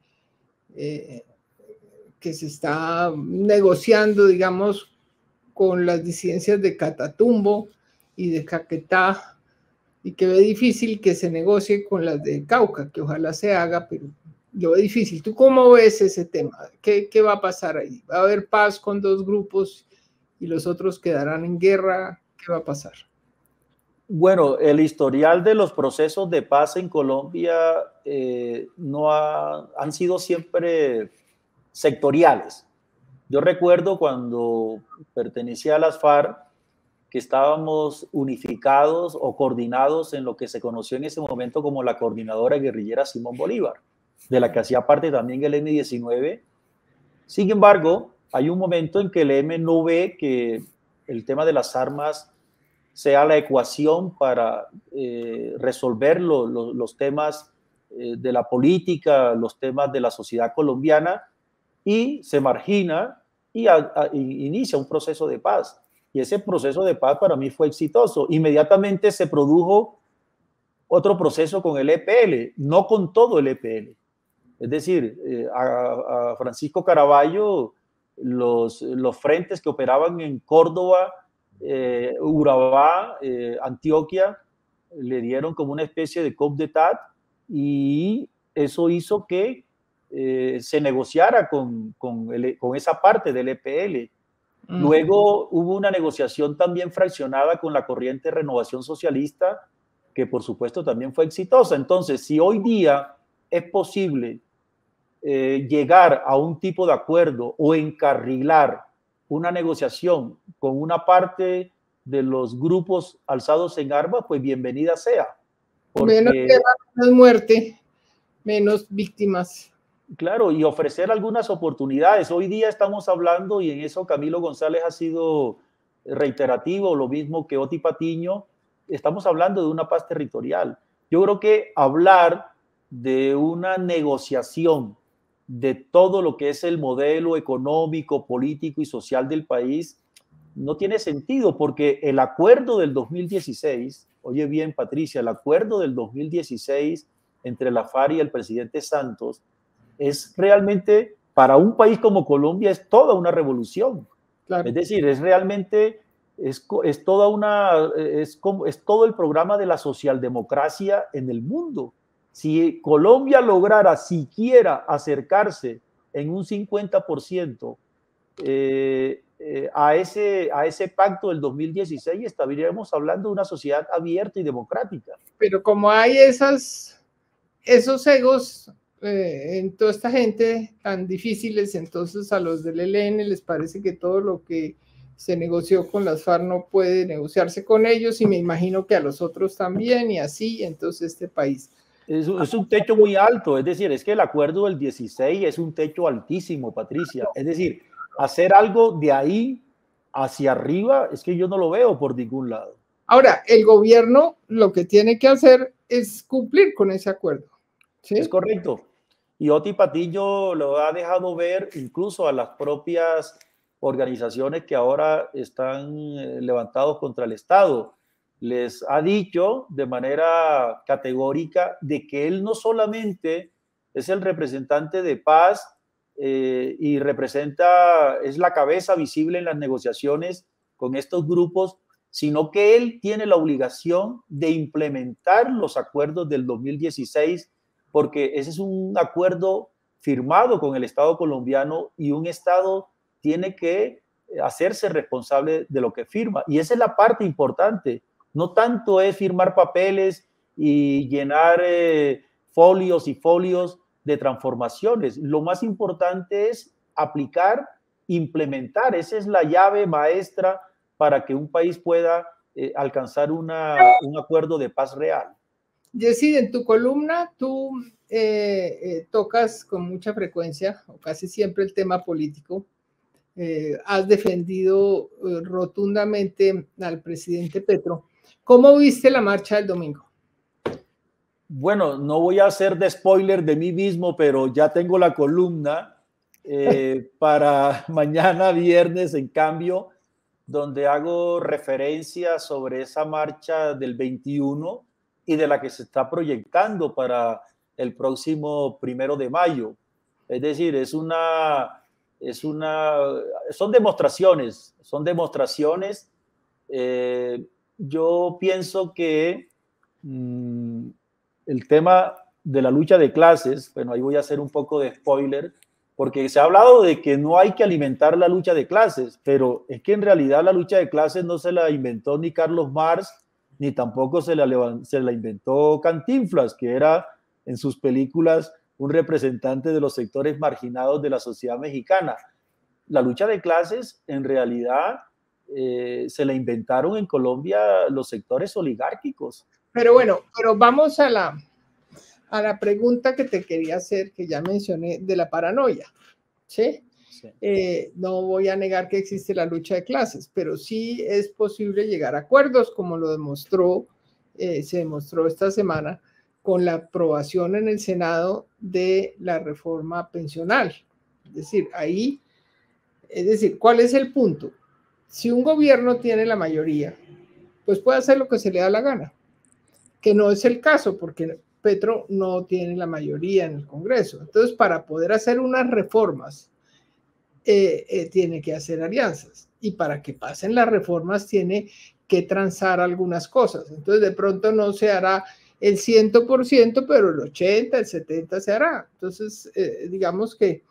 se está negociando, digamos, con las disidencias de Catatumbo y de Caquetá, y que ve difícil que se negocie con las de Cauca, que ojalá se haga, pero lo ve difícil. ¿Tú cómo ves ese tema? ¿Qué va a pasar ahí? ¿Va a haber paz con dos grupos y los otros quedarán en guerra? ¿Qué va a pasar? Bueno, el historial de los procesos de paz en Colombia han sido siempre sectoriales. Yo recuerdo cuando pertenecía a las FARC que estábamos unificados o coordinados en lo que se conoció en ese momento como la Coordinadora Guerrillera Simón Bolívar, de la que hacía parte también el M-19. Sin embargo, hay un momento en que el M no ve que el tema de las armas sea la ecuación para resolver los temas de la política, los temas de la sociedad colombiana, y se margina y inicia un proceso de paz. Y ese proceso de paz para mí fue exitoso. Inmediatamente se produjo otro proceso con el EPL, no con todo el EPL. Es decir, a Francisco Caraballo, los frentes que operaban en Córdoba, Urabá, Antioquia, le dieron como una especie de coup d'etat, y eso hizo que se negociara con esa parte del EPL. Luego hubo una negociación también fraccionada con la corriente Renovación Socialista, que por supuesto también fue exitosa. Entonces, si hoy día es posible llegar a un tipo de acuerdo o encarrilar una negociación con una parte de los grupos alzados en armas, pues bienvenida sea. Porque, menos muerte, menos víctimas. Claro, y ofrecer algunas oportunidades. Hoy día estamos hablando, y en eso Camilo González ha sido reiterativo, lo mismo que Oti Patiño, estamos hablando de una paz territorial. Yo creo que hablar de una negociación de todo lo que es el modelo económico, político y social del país no tiene sentido, porque el acuerdo del 2016, oye bien Patricia, el acuerdo del 2016 entre la FARC y el presidente Santos es realmente, para un país como Colombia, es toda una revolución. Claro. Es decir, es realmente, es todo el programa de la socialdemocracia en el mundo. Si Colombia lograra siquiera acercarse en un 50% a ese pacto del 2016, estaríamos hablando de una sociedad abierta y democrática. Pero como hay esos egos en toda esta gente tan difíciles, entonces a los del ELN les parece que todo lo que se negoció con las FARC no puede negociarse con ellos, y me imagino que a los otros también, y así, entonces este país. Es un techo muy alto, es decir, es que el acuerdo del 16 es un techo altísimo, Patricia. Es decir, hacer algo de ahí hacia arriba, es que yo no lo veo por ningún lado. Ahora, el gobierno lo que tiene que hacer es cumplir con ese acuerdo. ¿Sí? Es correcto. Y Oti Patiño lo ha dejado ver incluso a las propias organizaciones que ahora están levantados contra el Estado. Les ha dicho de manera categórica de que él no solamente es el representante de paz y es la cabeza visible en las negociaciones con estos grupos, sino que él tiene la obligación de implementar los acuerdos del 2016, porque ese es un acuerdo firmado con el Estado colombiano, y un Estado tiene que hacerse responsable de lo que firma. Y esa es la parte importante. No tanto es firmar papeles y llenar folios y folios de transformaciones. Lo más importante es aplicar, implementar. Esa es la llave maestra para que un país pueda alcanzar un acuerdo de paz real. Yesid, en tu columna tú tocas con mucha frecuencia, o casi siempre, el tema político, has defendido rotundamente al presidente Petro. ¿Cómo viste la marcha del domingo? Bueno, no voy a hacer de spoiler de mí mismo, pero ya tengo la columna para mañana viernes, en cambio, donde hago referencia sobre esa marcha del 21 y de la que se está proyectando para el próximo 1 de mayo. Es decir, son demostraciones. Yo pienso que el tema de la lucha de clases, bueno, ahí voy a hacer un poco de spoiler, porque se ha hablado de que no hay que alimentar la lucha de clases, pero es que en realidad la lucha de clases no se la inventó ni Carlos Marx, ni tampoco se la inventó Cantinflas, que era en sus películas un representante de los sectores marginados de la sociedad mexicana. La lucha de clases en realidad se la inventaron en Colombia los sectores oligárquicos. Pero bueno, pero vamos a la pregunta que te quería hacer, que ya mencioné, de la paranoia, ¿sí? Sí. No voy a negar que existe la lucha de clases, pero sí es posible llegar a acuerdos, como lo se demostró esta semana con la aprobación en el Senado de la reforma pensional. Es decir, ¿cuál es el punto? Si un gobierno tiene la mayoría, pues puede hacer lo que se le da la gana, que no es el caso, porque Petro no tiene la mayoría en el Congreso. Entonces, para poder hacer unas reformas, tiene que hacer alianzas. Y para que pasen las reformas, tiene que transar algunas cosas. Entonces, de pronto no se hará el 100%, pero el 80%, el 70% se hará. Entonces, digamos que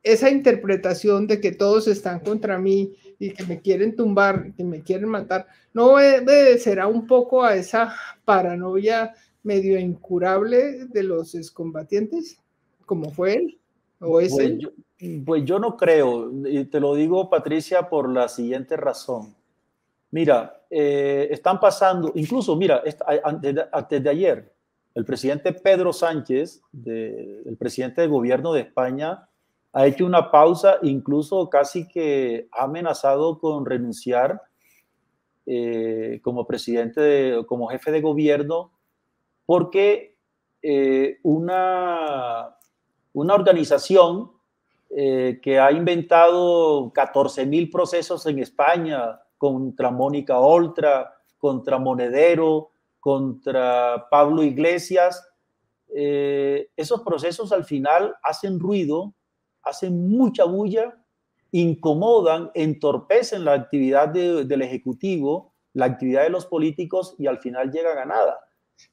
esa interpretación de que todos están contra mí y que me quieren tumbar, que me quieren matar, no obedecerá un poco a esa paranoia medio incurable de los excombatientes, como fue él, o es él. Pues yo no creo, y te lo digo, Patricia, por la siguiente razón. Mira, están pasando, incluso, mira, antes de ayer, el presidente Pedro Sánchez, el presidente del gobierno de España, ha hecho una pausa, incluso casi que ha amenazado con renunciar como presidente, como jefe de gobierno, porque una organización que ha inventado 14,000 procesos en España contra Mónica Oltra, contra Monedero, contra Pablo Iglesias, esos procesos al final hacen ruido, hacen mucha bulla, incomodan, entorpecen la actividad del Ejecutivo, la actividad de los políticos y al final llegan a nada.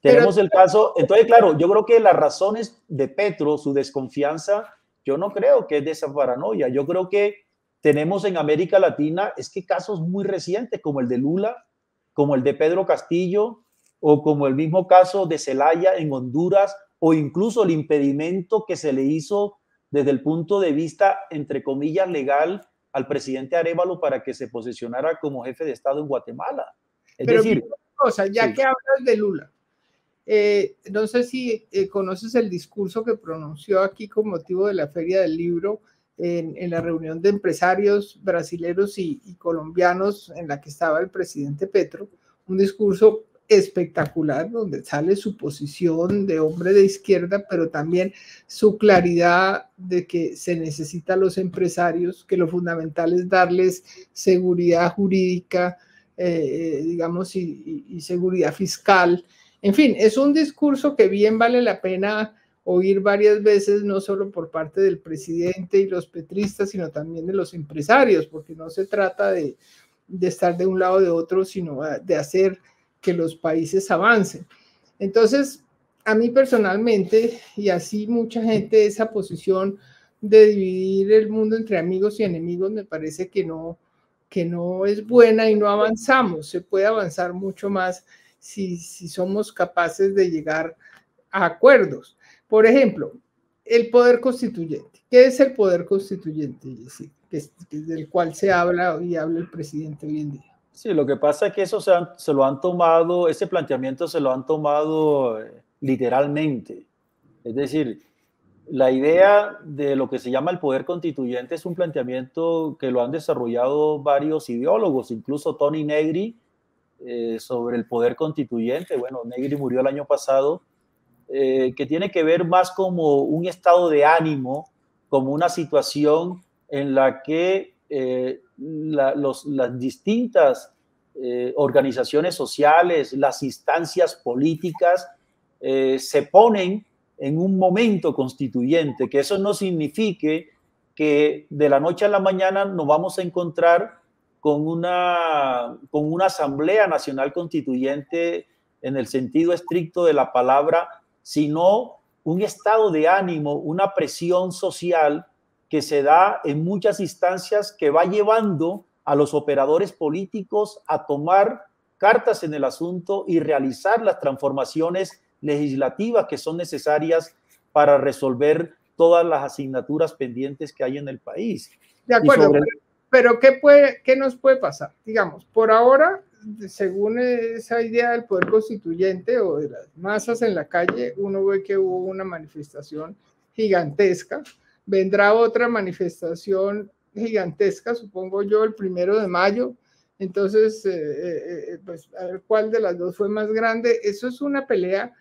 Tenemos el caso, entonces claro, yo creo que las razones de Petro, su desconfianza, yo no creo que es de esa paranoia, yo creo que tenemos en América Latina, es que casos muy recientes como el de Lula, como el de Pedro Castillo, o como el mismo caso de Zelaya en Honduras, o incluso el impedimento que se le hizo desde el punto de vista, entre comillas, legal al presidente Arévalo para que se posicionara como jefe de Estado en Guatemala. Pero decir, cosa, ya sí, que hablas de Lula, no sé si conoces el discurso que pronunció aquí con motivo de la Feria del Libro en la reunión de empresarios brasileños y colombianos en la que estaba el presidente Petro, un discurso espectacular donde sale su posición de hombre de izquierda, pero también su claridad de que se necesita a los empresarios, que lo fundamental es darles seguridad jurídica, digamos, y seguridad fiscal. En fin, es un discurso que bien vale la pena oír varias veces, no solo por parte del presidente y los petristas, sino también de los empresarios, porque no se trata de estar de un lado o de otro, sino de hacer que los países avancen. Entonces, a mí personalmente, y así mucha gente, esa posición de dividir el mundo entre amigos y enemigos me parece que no es buena y no avanzamos. Se puede avanzar mucho más si somos capaces de llegar a acuerdos. Por ejemplo, el poder constituyente. ¿Qué es el poder constituyente? Del cual se habla y habla el presidente hoy en día. Sí, lo que pasa es que eso se lo han tomado, ese planteamiento se lo han tomado literalmente. Es decir, La idea de lo que se llama el poder constituyente es un planteamiento que lo han desarrollado varios ideólogos, incluso Tony Negri, sobre el poder constituyente. Bueno, Negri murió el año pasado, que tiene que ver más como un estado de ánimo, como una situación en la que las distintas organizaciones sociales, las instancias políticas se ponen en un momento constituyente, que eso no signifique que de la noche a la mañana nos vamos a encontrar con una Asamblea Nacional Constituyente en el sentido estricto de la palabra, sino un estado de ánimo, una presión social que se da en muchas instancias que va llevando a los operadores políticos a tomar cartas en el asunto y realizar las transformaciones legislativas que son necesarias para resolver todas las asignaturas pendientes que hay en el país. De acuerdo, pero ¿qué nos puede pasar? Digamos, por ahora, según esa idea del poder constituyente o de las masas en la calle, uno ve que hubo una manifestación gigantesca, vendrá otra manifestación gigantesca, supongo yo, el 1 de mayo, entonces, pues a ver cuál de las dos fue más grande. Eso es una pelea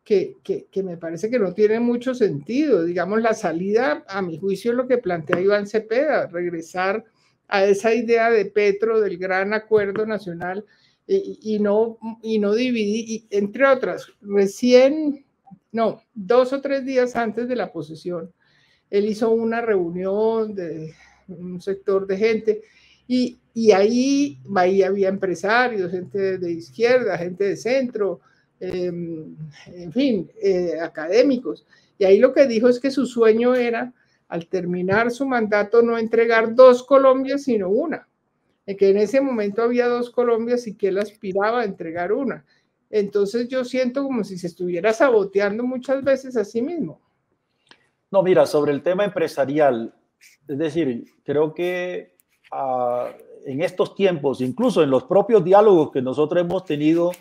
que me parece que no tiene mucho sentido. Digamos, la salida, a mi juicio, es lo que plantea Iván Cepeda, regresar a esa idea de Petro, del gran acuerdo nacional, y no dividir, y, entre otras, 2 o 3 días antes de la posesión, él hizo una reunión de un sector de gente, y ahí había empresarios, gente de izquierda, gente de centro, en fin, académicos. Y ahí lo que dijo es que su sueño era, al terminar su mandato, no entregar 2 Colombias, sino una. Que en ese momento había 2 Colombias y que él aspiraba a entregar una. Entonces yo siento como si se estuviera saboteando muchas veces a sí mismo. No, mira, sobre el tema empresarial, es decir, creo que en estos tiempos, incluso en los propios diálogos que nosotros hemos tenido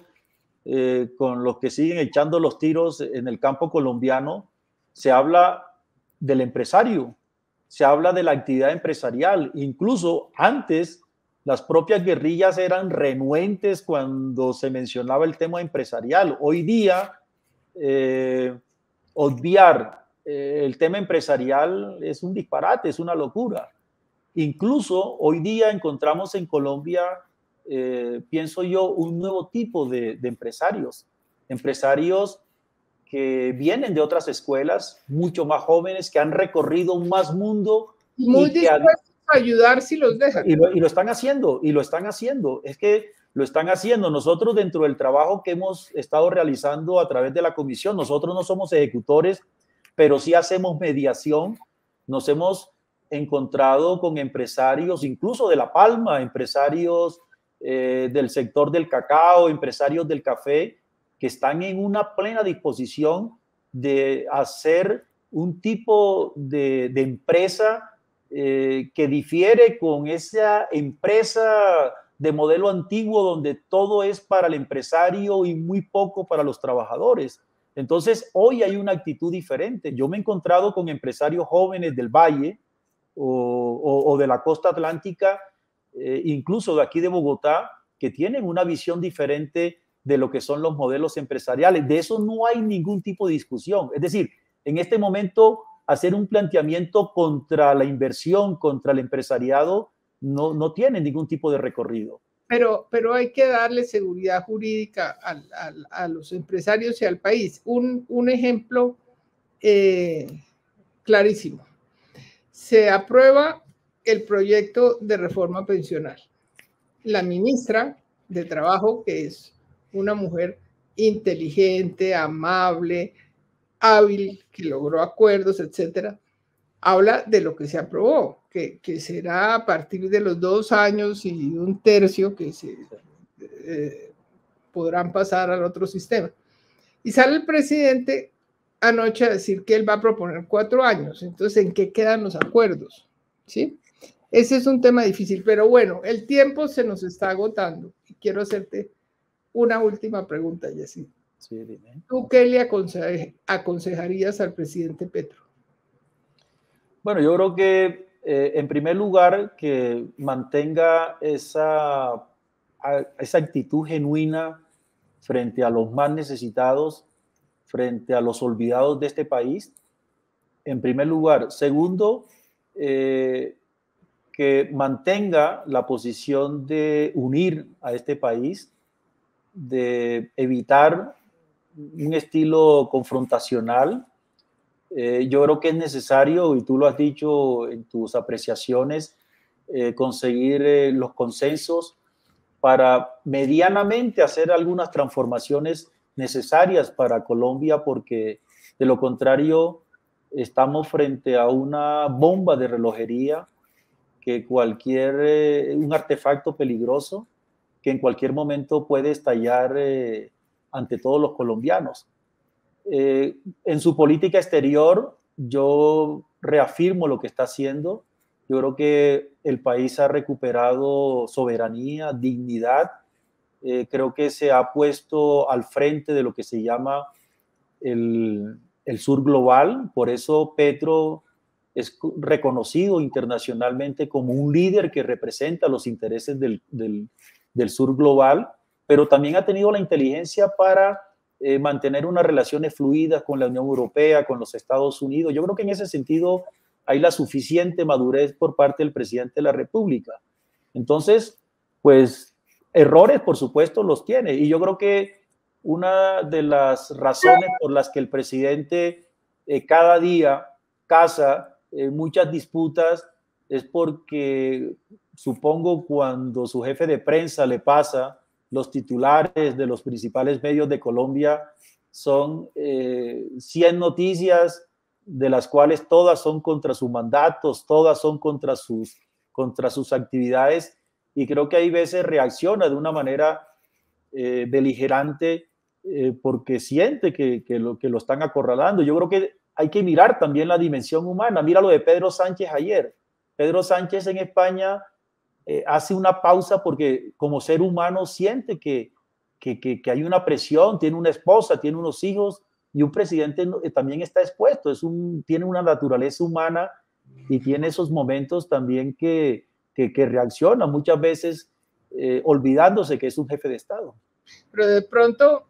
con los que siguen echando los tiros en el campo colombiano, se habla del empresario, se habla de la actividad empresarial. Incluso antes, las propias guerrillas eran renuentes cuando se mencionaba el tema empresarial. Hoy día, obviar el tema empresarial es un disparate, es una locura. Incluso hoy día encontramos en Colombia, pienso yo, un nuevo tipo de empresarios, empresarios que vienen de otras escuelas, mucho más jóvenes, que han recorrido un más mundo. Muy dispuestos a ayudar si los dejan. Y lo están haciendo, y lo están haciendo. Es que lo están haciendo. Nosotros, dentro del trabajo que hemos estado realizando a través de la comisión, nosotros no somos ejecutores, pero sí hacemos mediación. Nos hemos encontrado con empresarios, incluso de La Palma, empresarios del sector del cacao, empresarios del café, que están en una plena disposición de hacer un tipo de empresa que difiere con esa empresa de modelo antiguo donde todo es para el empresario y muy poco para los trabajadores. Entonces, hoy hay una actitud diferente. Yo me he encontrado con empresarios jóvenes del Valle o de la costa atlántica, incluso de aquí de Bogotá, que tienen una visión diferente de lo que son los modelos empresariales. De eso no hay ningún tipo de discusión. Es decir, en este momento, hacer un planteamiento contra la inversión, contra el empresariado, no tiene ningún tipo de recorrido. Pero hay que darle seguridad jurídica a los empresarios y al país. Un ejemplo clarísimo. Se aprueba el proyecto de reforma pensional. La ministra de Trabajo, que es una mujer inteligente, amable, hábil, que logró acuerdos, etcétera, habla de lo que se aprobó, que será a partir de los 2 años y 1/3 que se podrán pasar al otro sistema. Y sale el presidente anoche a decir que él va a proponer 4 años. Entonces, ¿en qué quedan los acuerdos? ¿Sí? Ese es un tema difícil, pero bueno, el tiempo se nos está agotando. Y quiero hacerte una última pregunta, Jessy. Sí, dime. ¿Tú qué le aconsejarías al presidente Petro? Bueno, yo creo que en primer lugar que mantenga esa actitud genuina frente a los más necesitados, frente a los olvidados de este país, en primer lugar. Segundo, que mantenga la posición de unir a este país, de evitar un estilo confrontacional. Yo creo que es necesario, y tú lo has dicho en tus apreciaciones, conseguir los consensos para medianamente hacer algunas transformaciones necesarias para Colombia, porque de lo contrario estamos frente a una bomba de relojería, que un artefacto peligroso que en cualquier momento puede estallar ante todos los colombianos. En su política exterior, yo reafirmo lo que está haciendo. Yo creo que el país ha recuperado soberanía, dignidad. Creo que se ha puesto al frente de lo que se llama el sur global. Por eso Petro es reconocido internacionalmente como un líder que representa los intereses del sur global, pero también ha tenido la inteligencia para mantener unas relaciones fluidas con la Unión Europea, con los Estados Unidos. Yo creo que en ese sentido hay la suficiente madurez por parte del presidente de la República. Entonces, pues, errores, por supuesto, los tiene. Y yo creo que una de las razones por las que el presidente cada día caza muchas disputas es porque, supongo, cuando su jefe de prensa le pasa los titulares de los principales medios de Colombia, son 100 noticias, de las cuales todas son contra sus mandatos, todas son contra sus actividades, y creo que hay veces reacciona de una manera beligerante porque siente que lo están acorralando. Yo creo que hay que mirar también la dimensión humana. Mira lo de Pedro Sánchez ayer. Pedro Sánchez en España hace una pausa porque como ser humano siente que hay una presión, tiene una esposa, tiene unos hijos, y un presidente también está expuesto, tiene una naturaleza humana y tiene esos momentos también que reacciona muchas veces olvidándose que es un jefe de Estado. Pero de pronto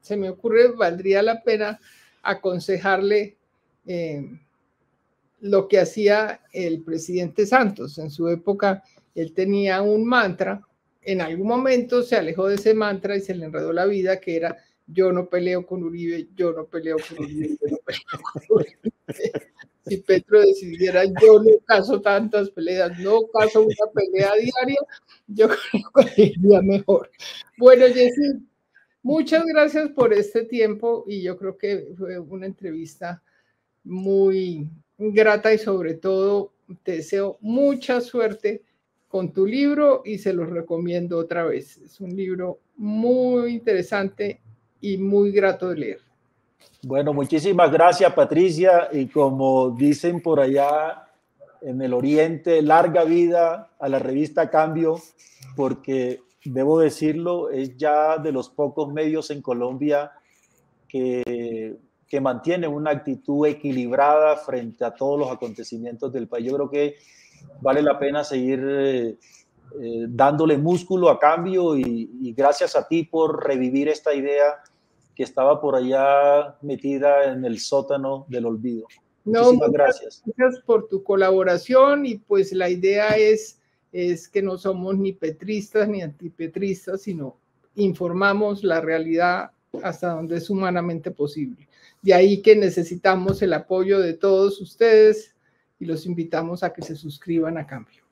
se me ocurre, valdría la pena aconsejarle lo que hacía el presidente Santos. En su época, él tenía un mantra, en algún momento se alejó de ese mantra y se le enredó la vida, que era: yo no peleo con Uribe, yo no peleo con Uribe, yo no peleo con Uribe. Si Petro decidiera, yo no caso tantas peleas, no caso una pelea diaria, yo creo que iría mejor. Bueno, Jessy, muchas gracias por este tiempo, y yo creo que fue una entrevista muy grata, y sobre todo te deseo mucha suerte con tu libro y se los recomiendo otra vez. Es un libro muy interesante y muy grato de leer. Bueno, muchísimas gracias, Patricia, y como dicen por allá en el Oriente, larga vida a la revista Cambio, porque debo decirlo, es ya de los pocos medios en Colombia que mantiene una actitud equilibrada frente a todos los acontecimientos del país. Yo creo que vale la pena seguir dándole músculo a Cambio, y gracias a ti por revivir esta idea que estaba por allá metida en el sótano del olvido. Muchísimas gracias. Gracias por tu colaboración, y pues la idea es que no somos ni petristas ni antipetristas, sino informamos la realidad hasta donde es humanamente posible. De ahí que necesitamos el apoyo de todos ustedes, y los invitamos a que se suscriban a Cambio.